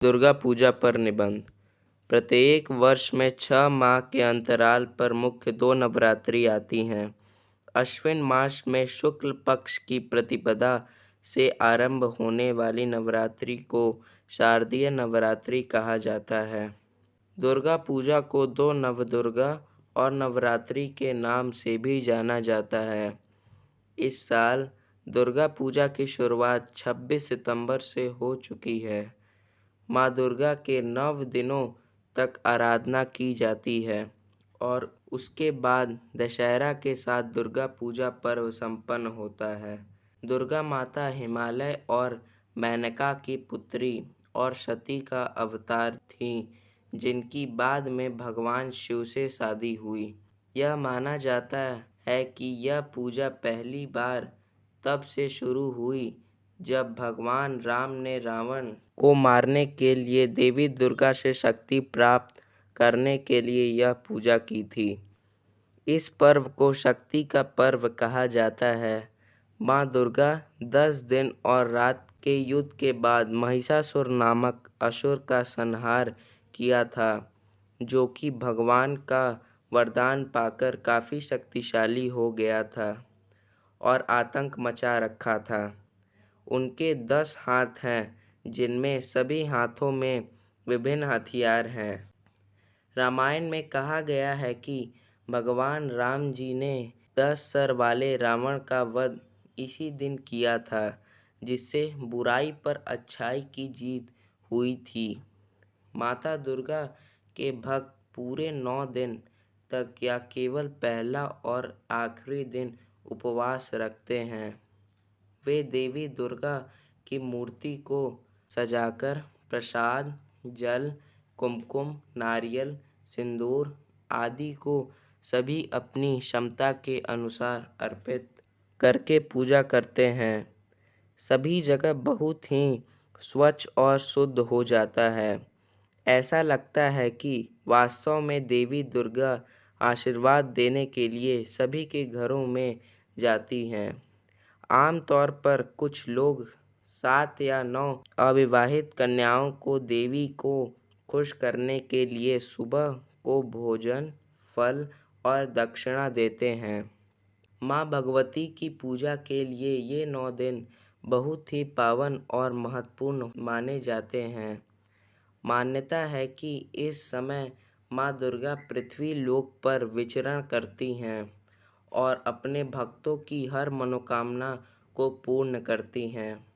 दुर्गा पूजा पर निबंध। प्रत्येक वर्ष में 6 माह के अंतराल पर मुख्य 2 नवरात्रि आती हैं। अश्विन मास में शुक्ल पक्ष की प्रतिपदा से आरंभ होने वाली नवरात्रि को शारदीय नवरात्रि कहा जाता है। दुर्गा पूजा को 2 नवदुर्गा और नवरात्रि के नाम से भी जाना जाता है। इस साल दुर्गा पूजा की शुरुआत 26 सितंबर से हो चुकी है। माँ दुर्गा के 9 दिनों तक आराधना की जाती है और उसके बाद दशहरा के साथ दुर्गा पूजा पर्व संपन्न होता है। दुर्गा माता हिमालय और मेनका की पुत्री और सती का अवतार थीं, जिनकी बाद में भगवान शिव से शादी हुई। यह माना जाता है कि यह पूजा पहली बार तब से शुरू हुई जब भगवान राम ने रावण को मारने के लिए देवी दुर्गा से शक्ति प्राप्त करने के लिए यह पूजा की थी। इस पर्व को शक्ति का पर्व कहा जाता है। माँ दुर्गा 10 दिन और रात के युद्ध के बाद महिषासुर नामक असुर का संहार किया था, जो कि भगवान का वरदान पाकर काफ़ी शक्तिशाली हो गया था और आतंक मचा रखा था। उनके 10 हाथ हैं, जिनमें सभी हाथों में विभिन्न हथियार हैं। रामायण में कहा गया है कि भगवान राम जी ने 10 सर वाले रावण का वध इसी दिन किया था, जिससे बुराई पर अच्छाई की जीत हुई थी। माता दुर्गा के भक्त पूरे 9 दिन तक या केवल पहला और आखिरी दिन उपवास रखते हैं। वे देवी दुर्गा की मूर्ति को सजाकर प्रसाद, जल, कुमकुम, नारियल, सिंदूर आदि को सभी अपनी क्षमता के अनुसार अर्पित करके पूजा करते हैं। सभी जगह बहुत ही स्वच्छ और शुद्ध हो जाता है। ऐसा लगता है कि वास्तव में देवी दुर्गा आशीर्वाद देने के लिए सभी के घरों में जाती हैं। आमतौर पर कुछ लोग 7 या 9 अविवाहित कन्याओं को देवी को खुश करने के लिए सुबह को भोजन, फल और दक्षिणा देते हैं। माँ भगवती की पूजा के लिए ये 9 दिन बहुत ही पावन और महत्वपूर्ण माने जाते हैं। मान्यता है कि इस समय माँ दुर्गा पृथ्वी लोक पर विचरण करती हैं और अपने भक्तों की हर मनोकामना को पूर्ण करती हैं।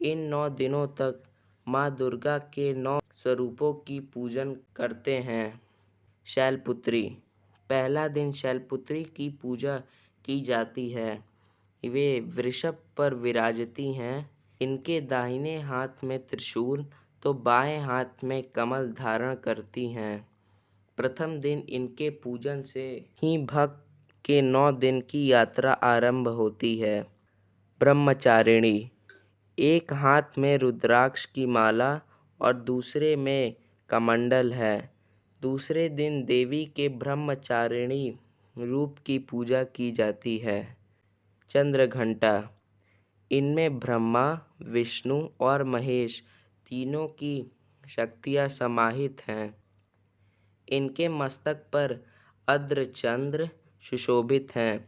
इन 9 दिनों तक माँ दुर्गा के 9 स्वरूपों की पूजन करते हैं। शैलपुत्री। पहला दिन शैलपुत्री की पूजा की जाती है। वे वृषभ पर विराजती हैं। इनके दाहिने हाथ में त्रिशूल तो बाएं हाथ में कमल धारण करती हैं। प्रथम दिन इनके पूजन से ही भक्त के 9 दिन की यात्रा आरंभ होती है। ब्रह्मचारिणी। एक हाथ में रुद्राक्ष की माला और दूसरे में कमंडल है। दूसरे दिन देवी के ब्रह्मचारिणी रूप की पूजा की जाती है। चंद्रघंटा। इनमें ब्रह्मा, विष्णु और महेश तीनों की शक्तियाँ समाहित हैं। इनके मस्तक पर अर्धचंद्र सुशोभित हैं,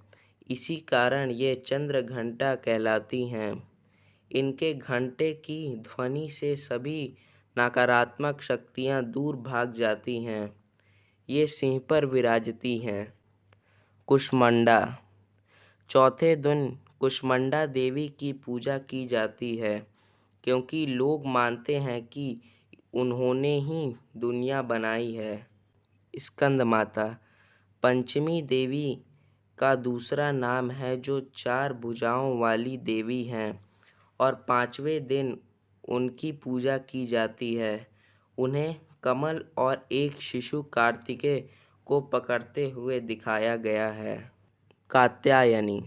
इसी कारण ये चंद्रघंटा कहलाती हैं। इनके घंटे की ध्वनि से सभी नकारात्मक शक्तियाँ दूर भाग जाती हैं। ये सिंह पर विराजती हैं। कुष्मांडा। चौथे दिन कुष्मांडा देवी की पूजा की जाती है, क्योंकि लोग मानते हैं कि उन्होंने ही दुनिया बनाई है। स्कंद माता। पंचमी देवी का दूसरा नाम है, जो 4 भुजाओं वाली देवी हैं और 5वें दिन उनकी पूजा की जाती है। उन्हें कमल और एक शिशु कार्तिकेय को पकड़ते हुए दिखाया गया है। कात्यायनी।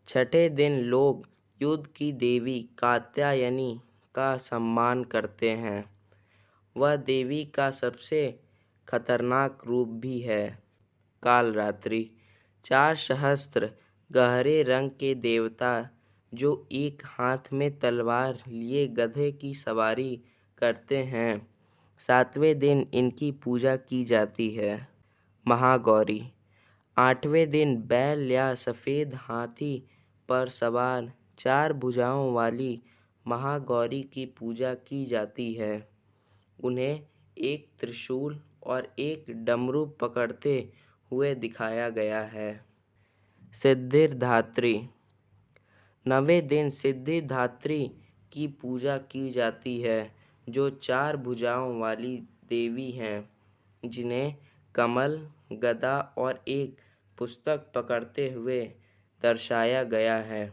छठे दिन लोग युद्ध की देवी कात्यायनी का सम्मान करते हैं। वह देवी का सबसे खतरनाक रूप भी है। कालरात्रि। 4 सहस्त्र गहरे रंग के देवता जो एक हाथ में तलवार लिए गधे की सवारी करते हैं। 7वें दिन इनकी पूजा की जाती है। महागौरी। 8वें दिन बैल या सफ़ेद हाथी पर सवार 4 भुजाओं वाली महागौरी की पूजा की जाती है। उन्हें एक त्रिशूल और एक डमरू पकड़ते हुए दिखाया गया है। सिद्धिदात्री। 9वें दिन सिद्धिदात्री की पूजा की जाती है, जो 4 भुजाओं वाली देवी हैं, जिन्हें कमल, गदा और एक पुस्तक पकड़ते हुए दर्शाया गया है।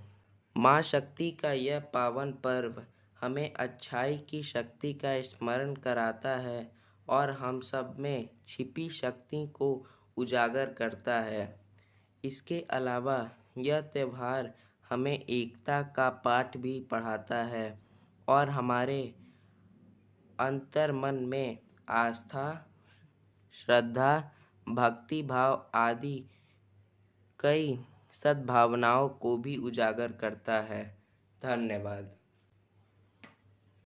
माँ शक्ति का यह पावन पर्व हमें अच्छाई की शक्ति का स्मरण कराता है और हम सब में छिपी शक्ति को उजागर करता है। इसके अलावा यह त्यौहार हमें एकता का पाठ भी पढ़ाता है और हमारे अंतर्मन में आस्था, श्रद्धा, भक्ति भाव आदि कई सद्भावनाओं को भी उजागर करता है। धन्यवाद।